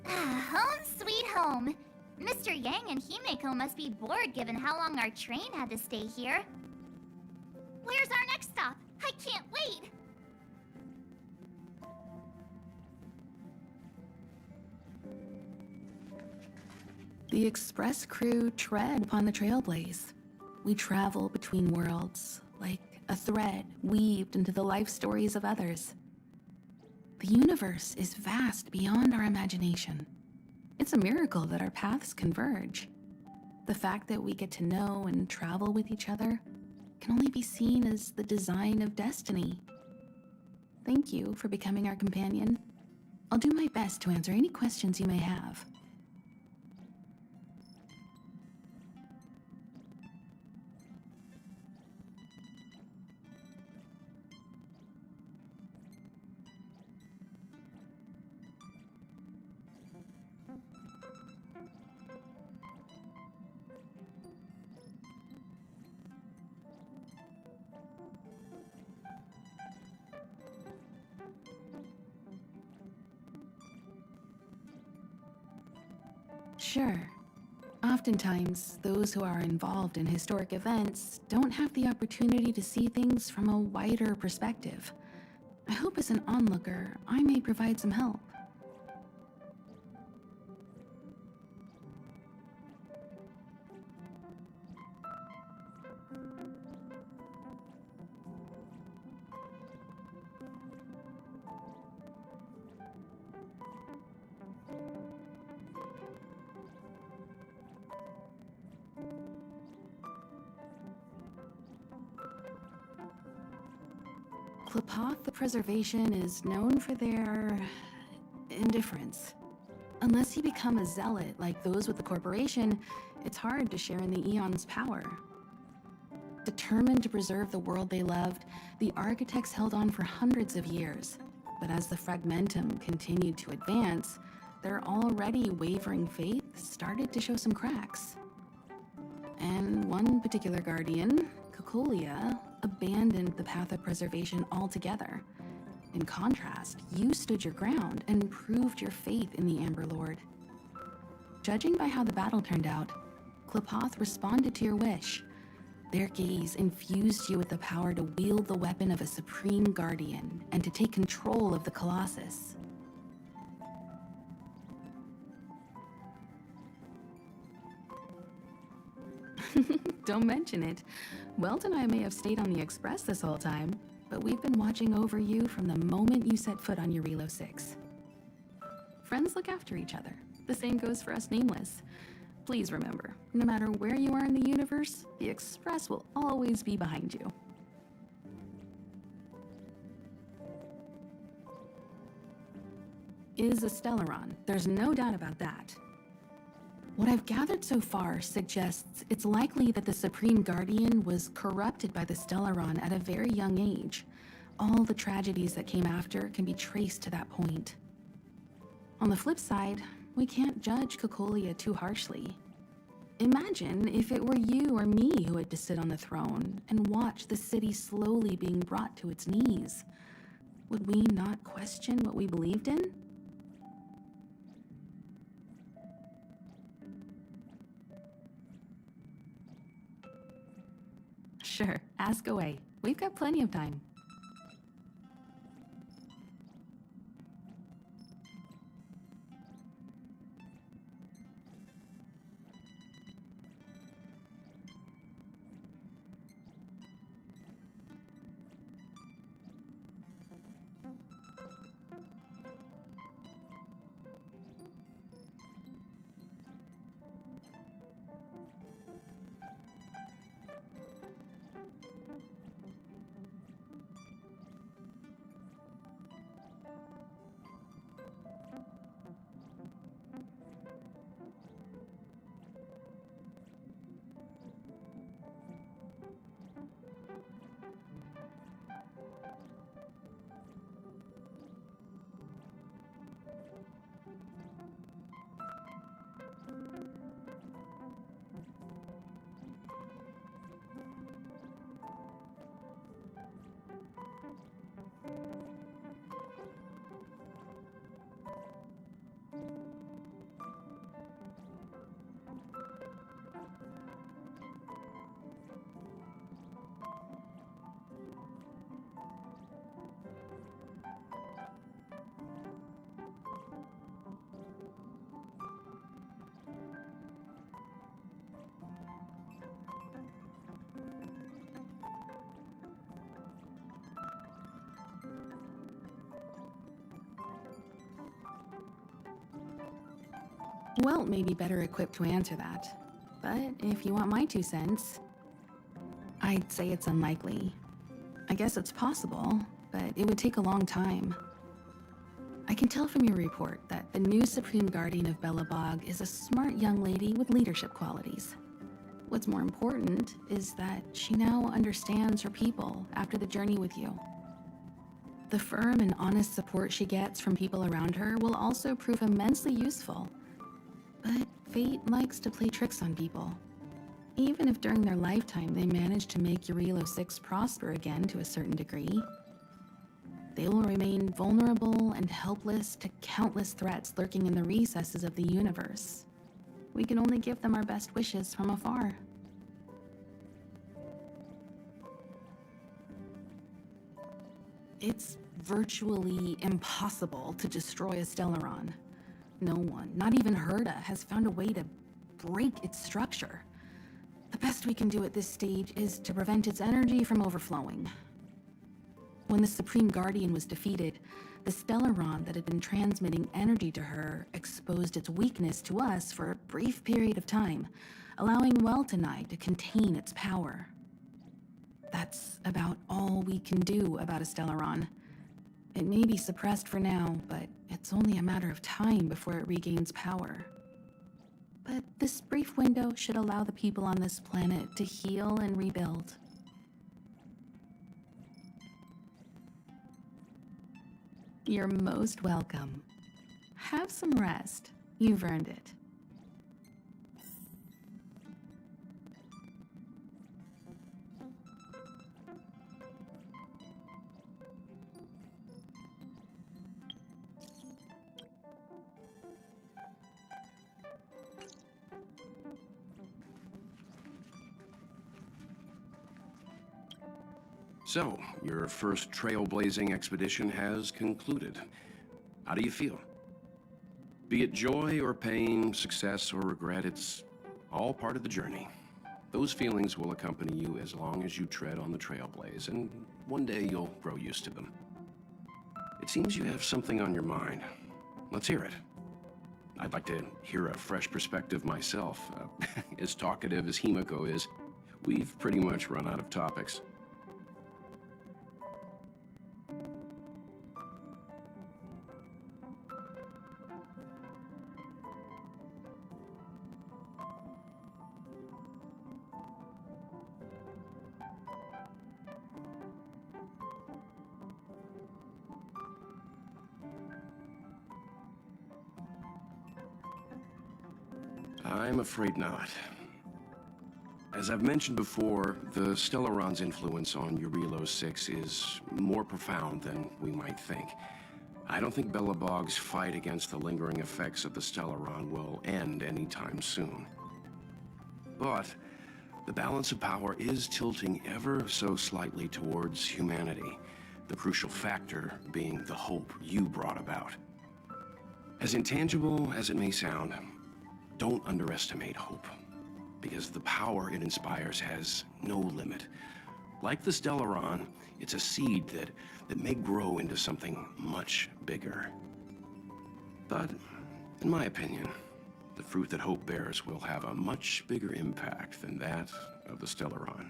Home sweet home. Mr. Yang and Himeko must be bored given how long our train had to stay here. Where's our next stop? I can't wait! The Express crew tread upon the Trailblaze. We travel between worlds, like a thread weaved into the life stories of others. The universe is vast beyond our imagination. It's a miracle that our paths converge. The fact that we get to know and travel with each other can only be seen as the design of destiny. Thank you for becoming our companion. I'll do my best to answer any questions you may have. Sure. Oftentimes, those who are involved in historic events don't have the opportunity to see things from a wider perspective. I hope as an onlooker, I may provide some help. Klapoth the Preservation is known for their indifference. Unless you become a zealot like those with the corporation, it's hard to share in the Eon's power. Determined to preserve the world they loved, the architects held on for hundreds of years. But as the fragmentum continued to advance, their already wavering faith started to show some cracks. And one particular guardian, Cocolia, abandoned the path of preservation altogether. In contrast, you stood your ground and proved your faith in the Amber Lord. Judging by how the battle turned out, Klapoth responded to your wish. Their gaze infused you with the power to wield the weapon of a supreme guardian and to take control of the Colossus. Don't mention it. Welt and I may have stayed on the Express this whole time, but we've been watching over you from the moment you set foot on Eurilo 6. Friends look after each other. The same goes for us Nameless. Please remember, no matter where you are in the universe, the Express will always be behind you. Is a Stellaron, there's no doubt about that. What I've gathered so far suggests it's likely that the Supreme Guardian was corrupted by the Stellaron at a very young age. All the tragedies that came after can be traced to that point. On the flip side, we can't judge Cocolia too harshly. Imagine if it were you or me who had to sit on the throne and watch the city slowly being brought to its knees. Would we not question what we believed in? Sure, ask away. We've got plenty of time. Welt may be better equipped to answer that. But if you want my 2 cents, I'd say it's unlikely. I guess it's possible, but it would take a long time. I can tell from your report that the new Supreme Guardian of Belobog is a smart young lady with leadership qualities. What's more important is that she now understands her people after the journey with you. The firm and honest support she gets from people around her will also prove immensely useful. But fate likes to play tricks on people. Even if during their lifetime they manage to make Eurilo 6 prosper again to a certain degree, they will remain vulnerable and helpless to countless threats lurking in the recesses of the universe. We can only give them our best wishes from afar. It's virtually impossible to destroy a Stellaron. No one, not even Herda, has found a way to break its structure. The best we can do at this stage is to prevent its energy from overflowing. When the Supreme Guardian was defeated, the Stellaron that had been transmitting energy to her exposed its weakness to us for a brief period of time, allowing Weltanite to contain its power. That's about all we can do about a Stellaron. It may be suppressed for now, but it's only a matter of time before it regains power. But this brief window should allow the people on this planet to heal and rebuild. You're most welcome. Have some rest. You've earned it. So, your first trailblazing expedition has concluded. How do you feel? Be it joy or pain, success or regret, it's all part of the journey. Those feelings will accompany you as long as you tread on the trailblaze, and one day you'll grow used to them. It seems you have something on your mind. Let's hear it. I'd like to hear a fresh perspective myself. As talkative as Himiko is, we've pretty much run out of topics. I'm afraid not. As I've mentioned before, the Stellaron's influence on Eurilo 6 is more profound than we might think. I don't think Belobog's fight against the lingering effects of the Stellaron will end anytime soon. But the balance of power is tilting ever so slightly towards humanity, the crucial factor being the hope you brought about. As intangible as it may sound, don't underestimate hope, because the power it inspires has no limit. Like the Stellaron, it's a seed that may grow into something much bigger. But, in my opinion, the fruit that hope bears will have a much bigger impact than that of the Stellaron.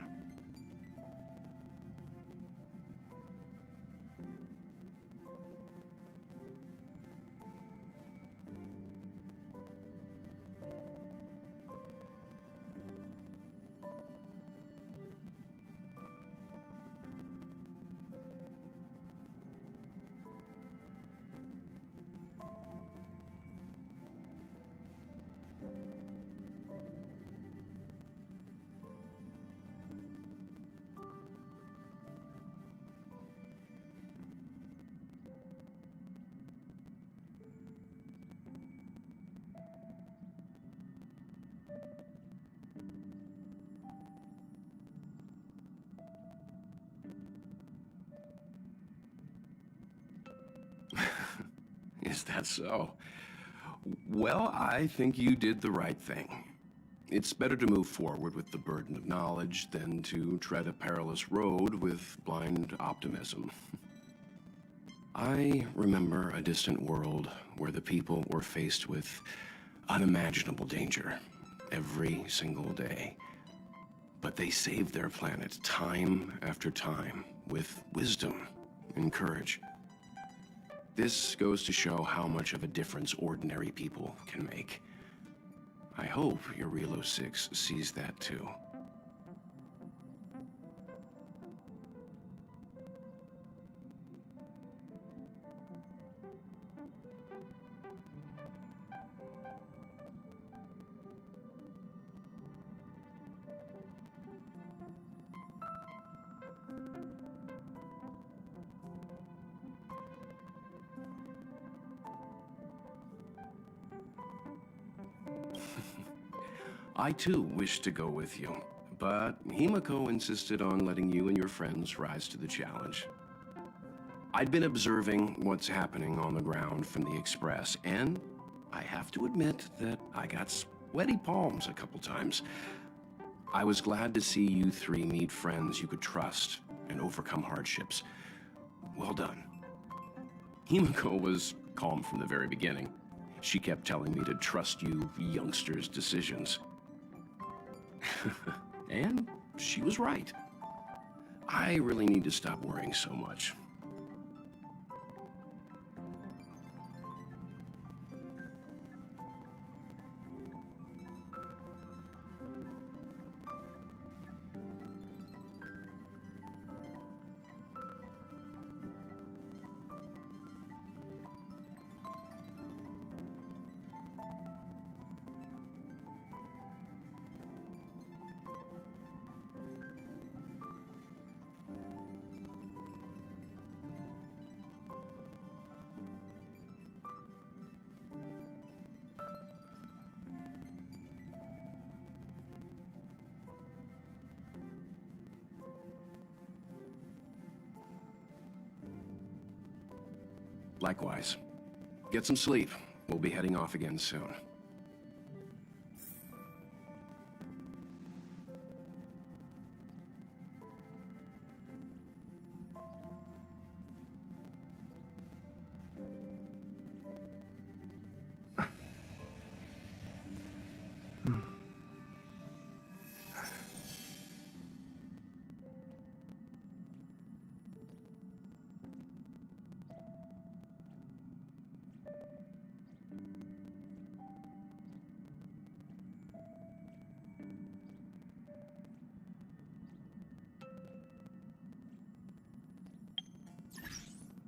Is that so? Well, I think you did the right thing. It's better to move forward with the burden of knowledge than to tread a perilous road with blind optimism. I remember a distant world where the people were faced with unimaginable danger every single day. But they saved their planet time after time with wisdom and courage. This goes to show how much of a difference ordinary people can make. I hope Eurilo 6 sees that too. I too wished to go with you, but Himiko insisted on letting you and your friends rise to the challenge. I'd been observing what's happening on the ground from the Express, and I have to admit that I got sweaty palms a couple times. I was glad to see you three meet friends you could trust and overcome hardships. Well done. Himiko was calm from the very beginning. She kept telling me to trust you youngsters' decisions. And she was right. I really need to stop worrying so much. Likewise. Get some sleep. We'll be heading off again soon.